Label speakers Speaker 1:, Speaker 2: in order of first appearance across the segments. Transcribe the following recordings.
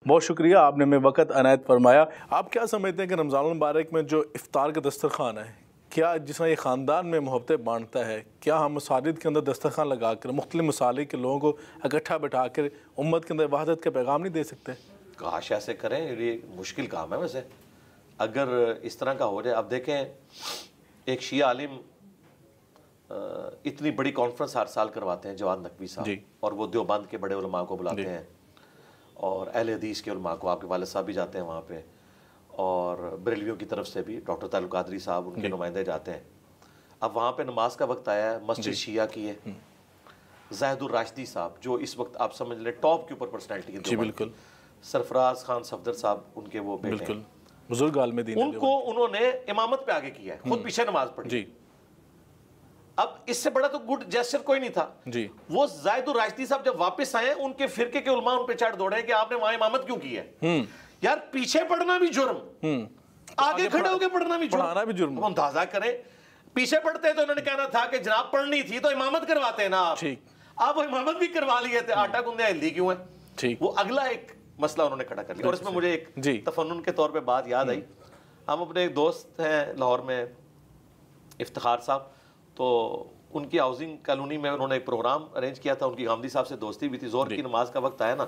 Speaker 1: بہت شکریہ، آپ نے ہمیں وقت عنایت فرمایا۔ آپ کیا سمجھتے ہیں کہ رمضان المبارک میں جو افطار کا دسترخوان ہے، کیا جس طرح یہ خاندان میں محبتیں بانٹتا ہے، کیا ہم مساجد کے اندر دسترخوان لگا کر مختلف مسالے کے لوگوں کو اکٹھا بٹھا کر امت کے اندر وحدت کا پیغام نہیں دے سکتے؟
Speaker 2: کاش ایسے کریں، یہ مشکل کام ہے ویسے اگر اس طرح کا ہو جائے۔ اب دیکھیں ایک شیعہ عالم اتنی بڑی کانفرنس ہر سال کرواتے ہیں، جواد نقوی صاحب، اور وہ دیوبند کے بڑے علماء کو بلاتے ہیں اور اہل حدیث کے علماء کو، آپ کے والد صاحب بھی جاتے ہیں وہاں پہ، اور بریلویوں کی طرف سے بھی ڈاکٹر تعلق قادری صاحب ان کے نمائندے جاتے ہیں۔ اب وہاں پہ نماز کا وقت آیا ہے، مسجد شیعہ کی ہے، زاہد الراشدی صاحب جو اس وقت آپ سمجھ لیں ٹاپ کے اوپر پرسنالٹی
Speaker 1: جی بالکل،
Speaker 2: سرفراز خان صفدر صاحب ان کے وہ بیٹے
Speaker 1: بالکل بزرگ عالم دین،
Speaker 2: ان کو انہوں نے امامت پہ آگے کیا ہے، خود پیچھے نماز پڑھی۔
Speaker 1: جی
Speaker 2: اب اس سے بڑا تو گڈ جیسچر کوئی نہیں تھا۔
Speaker 1: جی
Speaker 2: وہ زاہد الراشدی صاحب جب واپس آئے ان کے فرقے کے علماء ان پہ چڑھ دوڑے کہ آپ نے وہاں امامت کیوں کی ہے؟ یار پیچھے پڑھنا بھی جرم، آگے کھڑے ہو کے پڑھنا بھی جرم،
Speaker 1: پڑھانا بھی جرم۔
Speaker 2: اب اندازہ کریں، پیچھے پڑھتے تو انہوں نے کہنا تھا کہ جناب پڑھنی تھی تو امامت کرواتے ہیں نا آپ امامت بھی کروا لیے تھے، آٹا گوندے ہلدی کیوں ہے؟ وہ اگلا ایک مسئلہ انہوں نے کھڑا کر لیا۔ اور اس میں مجھے ایک تفنن کے طور پہ بات یاد آئی، ہم اپنے ایک دوست ہیں لاہور میں افتخار صاحب، تو ان کی ہاؤسنگ کالونی میں انہوں نے ایک پروگرام ارینج کیا تھا، ان کی غامدی صاحب سے دوستی بھی تھی، زہر کی نماز کا وقت آیا نا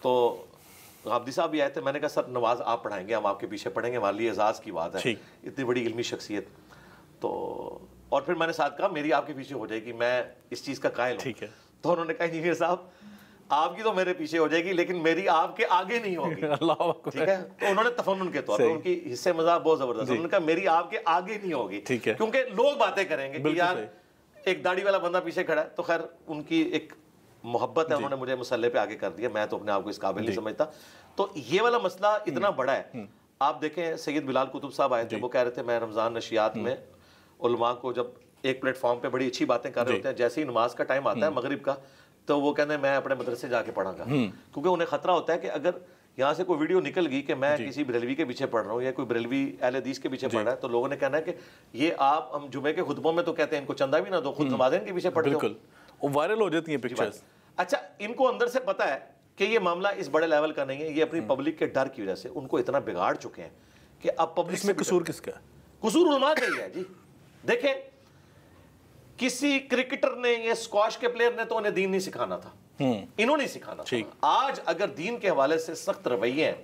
Speaker 2: تو غامدی صاحب بھی آئے تھے، میں نے کہا سر نماز آپ پڑھائیں گے، ہم آپ کے پیچھے پڑھیں گے، ہمارے لیے اعزاز کی بات ہے، اتنی بڑی علمی شخصیت۔ تو اور پھر میں نے ساتھ کہا میری آپ کے پیچھے ہو جائے گی، میں اس چیز کا قائل ہوں۔ تو انہوں نے کہا انجینئر صاحب آپ کی تو میرے پیچھے ہو جائے گی لیکن میری آپ کے آگے نہیں ہوگی، ٹھیک ہے؟ تو انہوں نے تفنن کے طور پر، ان کی حصے مزاح بہت زبردست، انہوں نے کہا میری آپ کے آگے نہیں ہوگی، کیونکہ لوگ باتیں کریں گے کہ یار ایک داڑھی والا بندہ پیچھے کھڑا ہے۔ تو خیر ان کی ایک محبت ہے، انہوں نے مجھے مسئلے پہ آگے کر دیا، میں تو اپنے آپ کو اس قابل نہیں سمجھتا۔ تو یہ والا مسئلہ اتنا بڑا ہے، آپ دیکھیں سید بلال قطب صاحب آئے تھے، وہ کہہ رہے تھے میں رمضان نشریات میں علماء کو جب ایک پلیٹ فارم پہ بڑی اچھی باتیں کر رہے ہوتے ہیں، جیسے ہی نماز کا ٹائم آتا ہے مغرب کا تو وہ کہتے ہیں میں اپنے مدرسے جا کے پڑھاں گا، کیونکہ انہیں خطرہ ہوتا ہے کہ اگر یہاں سے کوئی ویڈیو نکل گئی کہ میں کسی بریلوی کے پیچھے پڑھ رہا ہوں یا کوئی بریلوی اہل حدیث کے پیچھے پڑھ رہا ہے تو لوگوں نے کہنا ہے کہ یہ آپ ہم جمعے کے خطبوں میں تو کہتے ہیں ان کو چندہ بھی نہ دو، خود نمازیں ان کے پیچھے پڑھتے ہو،
Speaker 1: بالکل وہ وائرل ہو جاتی ہیں پکچرز۔
Speaker 2: اچھا ان کو اندر سے پتا ہے کہ یہ معاملہ اس بڑے لیول کا نہیں ہے، یہ اپنی پبلک کے ڈر کی وجہ سے ان کو اتنا بگاڑ چکے ہیں کہ اب پبلک
Speaker 1: اس میں قصور کس کا ہے؟
Speaker 2: قصور علماء کا ہی ہے۔ جی دیکھیں کسی کرکٹر نے یا اسکواش کے پلیئر نے تو انہیں دین نہیں سکھانا تھا، انہوں نے سکھانا تھا۔ آج اگر دین کے حوالے سے سخت رویے ہیں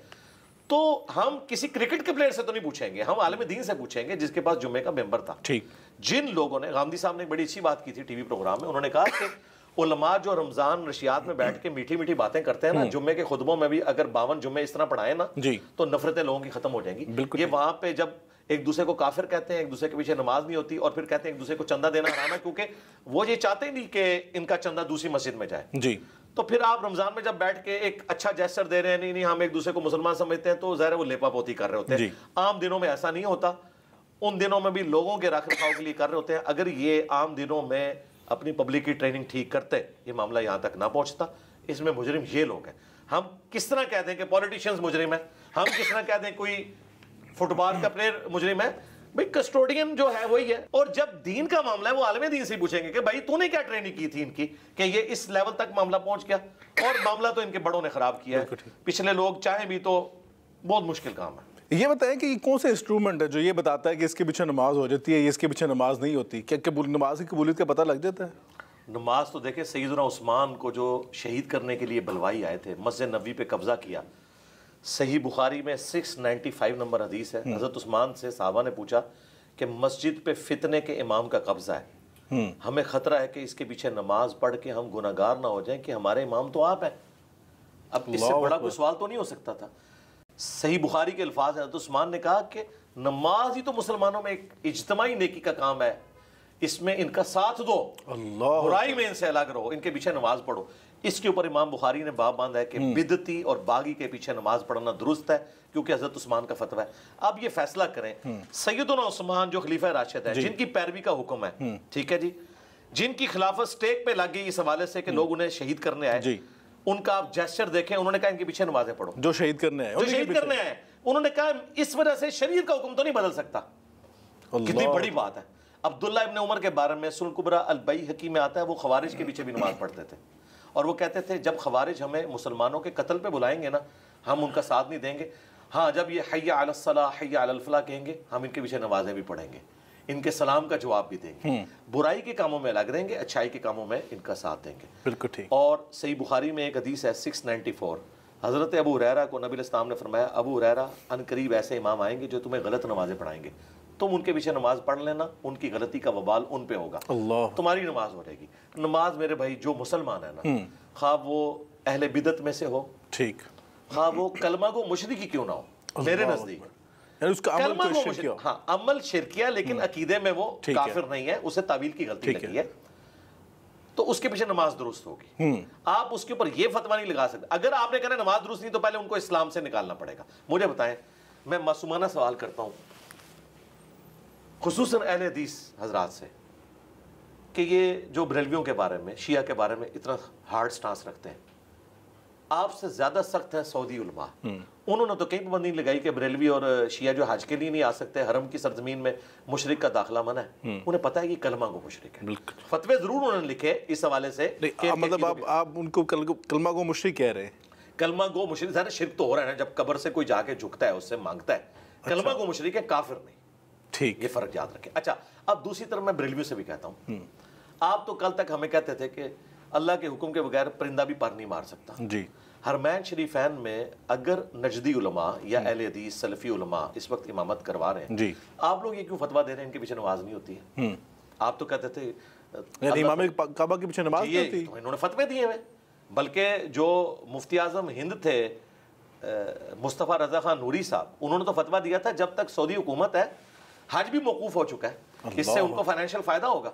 Speaker 2: تو ہم کسی کرکٹ کے پلیئر سے تو نہیں پوچھیں گے، ہم عالم دین سے پوچھیں گے جس کے پاس جمعے کا ممبر تھا۔ جن لوگوں نے، غامدی صاحب نے ایک بڑی اچھی بات کی تھی ٹی وی پروگرام میں، انہوں نے کہا کہ علماء جو رمضان نشریات میں بیٹھ کے میٹھی میٹھی باتیں کرتے ہیں نا، جمعے کے خطبوں میں بھی اگر 52 جمعے اس طرح پڑھائیں نا تو نفرتیں لوگوں کی ختم ہو جائیں گی۔ یہ وہاں پہ جب ایک دوسرے کو کافر کہتے ہیں، ایک دوسرے کے پیچھے نماز نہیں ہوتی، اور پھر کہتے ہیں ایک دوسرے کو چندہ دینا حرام ہے، کیونکہ وہ یہ چاہتے ہی نہیں کہ ان کا چندہ دوسری مسجد میں جائے۔ تو پھر آپ رمضان میں جب بیٹھ کے ایک اچھا جیسچر دے رہے ہیں، نہیں ہم ایک دوسرے کو مسلمان سمجھتے ہیں، تو ظاہر ہے وہ لیپا پوتی کر رہے ہوتے ہیں۔ عام دنوں میں ایسا نہیں ہوتا، ان دنوں میں بھی لوگوں کے رکھ رکھاؤ کے لیے کر رہے ہوتے ہیں۔ اگر یہ عام دنوں میں اپنی پبلک کی ٹریننگ ٹھیک کرتے یہ معاملہ یہاں تک نہ پہنچتا۔ اس میں مجرم یہ لوگ ہیں، ہم کس طرح کہتے ہیں کہ پولیٹیشنز مجرم ہیں، ہم کس طرح کہتے ہیں کوئی فٹ بال کا پلیئر مجرم ہے، بھئی کسٹوڈین جو ہے وہی ہے۔ اور جب دین کا معاملہ ہے وہ عالم دین سے پوچھیں گے کہ بھائی تو نے کیا ٹریننگ کی تھی ان کی کہ یہ اس لیول تک معاملہ پہنچ گیا، اور معاملہ تو ان کے بڑوں نے خراب کیا ہے، پچھلے لوگ چاہیں بھی تو بہت مشکل کام ہے۔
Speaker 1: یہ بتائیں کہ یہ کون سے انسٹرومنٹ ہے جو یہ بتاتا ہے کہ اس کے پیچھے نماز ہو جاتی ہے، یہ اس کے پیچھے نماز نہیں ہوتی؟ کیا نماز کی قبولیت کا پتہ لگ جاتا ہے؟
Speaker 2: نماز تو دیکھیں سیدنا عثمان کو جو شہید کرنے کے لیے بلوائی آئے تھے، مسجد نبوی پہ قبضہ کیا، صحیح بخاری میں 695 نمبر حدیث ہے، حضرت عثمان سے صحابہ نے پوچھا کہ مسجد پہ فتنے کے امام کا قبضہ ہے، ہمیں خطرہ ہے کہ اس کے پیچھے نماز پڑھ کے ہم گناہگار نہ ہو جائیں کہ ہمارے امام تو آپ ہیں۔ اب اس سے بڑا کوئی سوال تو نہیں ہو سکتا تھا۔ صحیح بخاری کے الفاظ ہیں، حضرت عثمان نے کہا کہ نماز ہی تو مسلمانوں میں ایک اجتماعی نیکی کا کام ہے، اس میں ان کا ساتھ دو، برائی میں ان سے الگ رہو، ان کے پیچھے نماز پڑھو۔ اس کے اوپر امام بخاری نے باب باندھا ہے کہ بدعتی اور باغی کے پیچھے نماز پڑھنا درست ہے، کیونکہ حضرت عثمان کا فتویٰ ہے۔ اب یہ فیصلہ کریں، سیدنا عثمان جو خلیفہ راشد ہے، جن کی پیروی کا حکم ہے، ٹھیک ہے جی، جن کی خلافت سٹیک پہ لگ گئی اس حوالے سے کہ لوگ انہیں شہید کرنے آئے، ان کا آپ جیسچر دیکھیں، انہوں نے کہا ان کے پیچھے نمازیں پڑھو،
Speaker 1: جو شہید کرنے آئے،
Speaker 2: جو شہید کرنے آئے، انہوں نے کہا اس وجہ سے شریعت کا حکم تو نہیں بدل سکتا۔ کتنی بڑی بات ہے۔ عبداللہ ابن عمر کے بارے میں سنن کبریٰ البیہقی میں آتا ہے، وہ خوارج کے پیچھے بھی نماز پڑھتے تھے، اور وہ کہتے تھے جب خوارج ہمیں مسلمانوں کے قتل پہ بلائیں گے نا ہم ان کا ساتھ نہیں دیں گے. ہاں جب یہ حی علی الصلاح حی علی الفلاح کہیں گے ہم ان کے پیچھے نمازیں بھی پڑھیں گے, ان کے سلام کا جواب بھی دیں گے, برائی کے کاموں میں لگ رہیں گے, اچھائی کے کاموں میں ان کا ساتھ دیں گے.
Speaker 1: بالکل ٹھیک.
Speaker 2: اور صحیح بخاری میں ایک حدیث ہے 694, حضرت ابو ہریرہ کو نبی علیہ السلام نے فرمایا, ابو ہریرہ ان قریب ایسے امام آئیں گے جو تمہیں غلط نمازیں پڑھائیں گے, تم ان کے پیچھے نماز پڑھ لینا, ان کی غلطی کا وبال ان پہ ہوگا, تمہاری نماز ہو جائے گی. نماز میرے بھائی جو مسلمان ہے نا, خواہ وہ اہل بدعت میں سے ہو,
Speaker 1: ٹھیک,
Speaker 2: خواہ وہ کلمہ گو مشرکی کیوں نہ ہو, میرے نزدیک کلمہ گو مشرک, ہاں عمل شرکیہ لیکن عقیدے میں وہ کافر نہیں ہے, اسے تعویل کی غلطی لگی ہے تو اس کے پیچھے نماز درست ہوگی. آپ اس کے اوپر یہ فتویٰ نہیں لگا سکتے. اگر آپ نے کہا نماز درست نہیں تو پہلے ان کو اسلام سے نکالنا پڑے گا. مجھے بتائیں, میں معصومانہ سوال کرتا ہوں خصوصاً اہل حدیث حضرات سے کہ یہ جو بریلویوں کے بارے میں, شیعہ کے بارے میں اتنا ہارڈ سٹانس رکھتے ہیں, آپ سے زیادہ سخت ہیں سعودی علماء. انہوں نے تو کہیں پابندی لگائی کہ بریلوی اور شیعہ جو حج کے لیے نہیں آ سکتے, حرم کی سرزمین میں مشرک کا داخلہ منع ہے. انہیں پتہ ہے کہ کلمہ گو مشرک ہے. فتوے ضرور انہوں نے لکھے اس حوالے سے,
Speaker 1: مطلب آپ ان کو کلمہ گو مشرک کہہ رہے ہیں.
Speaker 2: کلمہ گو مشرک ظاہر شرک تو ہو رہا ہے نا, جب قبر سے کوئی جا کے جھکتا ہے اس سے مانگتا ہے. کلمہ گو مشرک ہے, کافر نہیں.
Speaker 1: ٹھیک,
Speaker 2: یہ فرق یاد رکھیں. اچھا, اب دوسری طرف میں بریلویوں سے بھی کہتا ہوں, آپ تو کل تک ہمیں کہتے تھے کہ اللہ کے حکم کے بغیر پرندہ بھی پر نہیں مار سکتا.
Speaker 1: جی,
Speaker 2: حرمین شریفین میں اگر نجدی علماء یا اہل حدیث سلفی علماء اس وقت امامت کروا رہے ہیں,
Speaker 1: جی,
Speaker 2: آپ لوگ یہ کیوں فتویٰ دے رہے ہیں ان کے پیچھے نماز نہیں ہوتی ہے؟ آپ تو کہتے تھے
Speaker 1: یعنی امام کعبہ کے پیچھے نماز نہیں ہوتی,
Speaker 2: انہوں نے فتوے دیے ہوئے. بلکہ جو مفتی اعظم ہند تھے مصطفیٰ رضا خان نوری صاحب, انہوں نے تو فتویٰ دیا تھا جب تک سعودی حکومت ہے حج بھی موقوف ہو چکا ہے, اس سے ان کو فائنینشیل فائدہ ہوگا.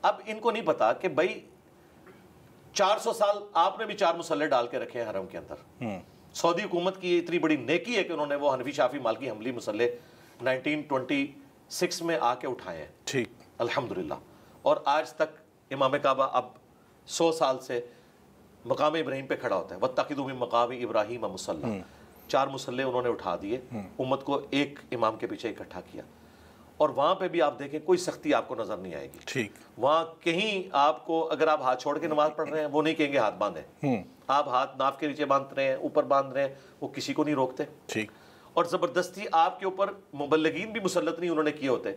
Speaker 2: اب ان کو نہیں پتا کہ بھائی 400 سال آپ نے بھی 4 مصلے ڈال کے رکھے ہیں حرم کے اندر. سعودی حکومت کی اتنی بڑی نیکی ہے کہ انہوں نے وہ حنفی شافی مالکی حنبلی مصلے 1926 میں آ کے اٹھائے ہیں.
Speaker 1: ٹھیک,
Speaker 2: الحمدللہ. اور آج تک امام کعبہ اب 100 سال سے مقام ابراہیم پہ کھڑا ہوتا ہے. وَاتَّخِذُوا مِن مَقَامِ إِبْرَاهِيمَ مُصَلًّى, 4 مصلے انہوں نے اٹھا دیے, امت کو ایک امام کے پیچھے اکٹھا کیا. اور وہاں پہ بھی آپ دیکھیں کوئی سختی آپ کو نظر نہیں آئے گی.
Speaker 1: ٹھیک,
Speaker 2: وہاں کہیں آپ کو اگر آپ ہاتھ چھوڑ کے نماز پڑھ رہے ہیں وہ نہیں کہیں گے ہاتھ باندھیں. آپ ہاتھ ناف کے نیچے باندھ رہے ہیں, اوپر باندھ رہے ہیں, وہ کسی کو نہیں روکتے.
Speaker 1: ٹھیک,
Speaker 2: اور زبردستی آپ کے اوپر مبلغین بھی مسلط نہیں انہوں نے کیے ہوتے,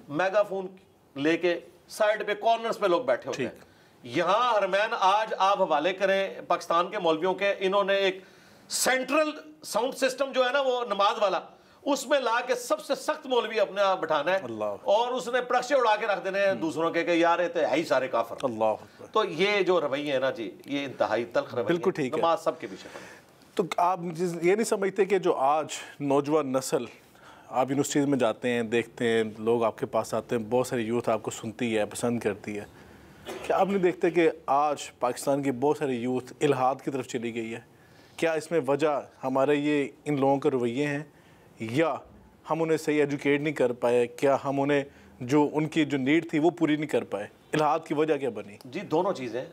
Speaker 2: میگا فون لے کے سائڈ پہ کارنرز پہ لوگ بیٹھے ہوتے ہیں. یہاں حرمین آج آپ حوالے کریں پاکستان کے مولویوں کے, انہوں نے ایک سینٹرل ساؤنڈ سسٹم جو ہے نا وہ نماز والا, اس میں لا کے سب سے سخت مولوی اپنے آپ بٹھانا ہے, اور اس نے پرکشے اڑا کے رکھ دینے ہیں دوسروں کے کہ یار یہ تو ہے ہی سارے کافر. تو یہ جو رویے ہیں نا جی, یہ انتہائی تلخ رویے ہیں. نماز سب کے پیچھے پڑھیں.
Speaker 1: تو آپ یہ نہیں سمجھتے کہ جو آج نوجوان نسل, آپ یونیورسٹیز میں جاتے ہیں, دیکھتے ہیں لوگ آپ کے پاس آتے ہیں, بہت ساری یوتھ آپ کو سنتی ہے, پسند کرتی ہے, کیا آپ نہیں دیکھتے کہ آج پاکستان کی بہت ساری یوتھ الحاد کی طرف چلی گئی ہے؟ کیا اس میں وجہ ہمارے یہ ان لوگوں کے رویے ہیں, یا ہم انہیں صحیح ایجوکیٹ نہیں کر پائے, کیا ہم انہیں جو ان کی جو نیڈ تھی وہ پوری نہیں کر پائے؟ الحاد کی وجہ کیا بنی؟
Speaker 2: جی دونوں چیزیں.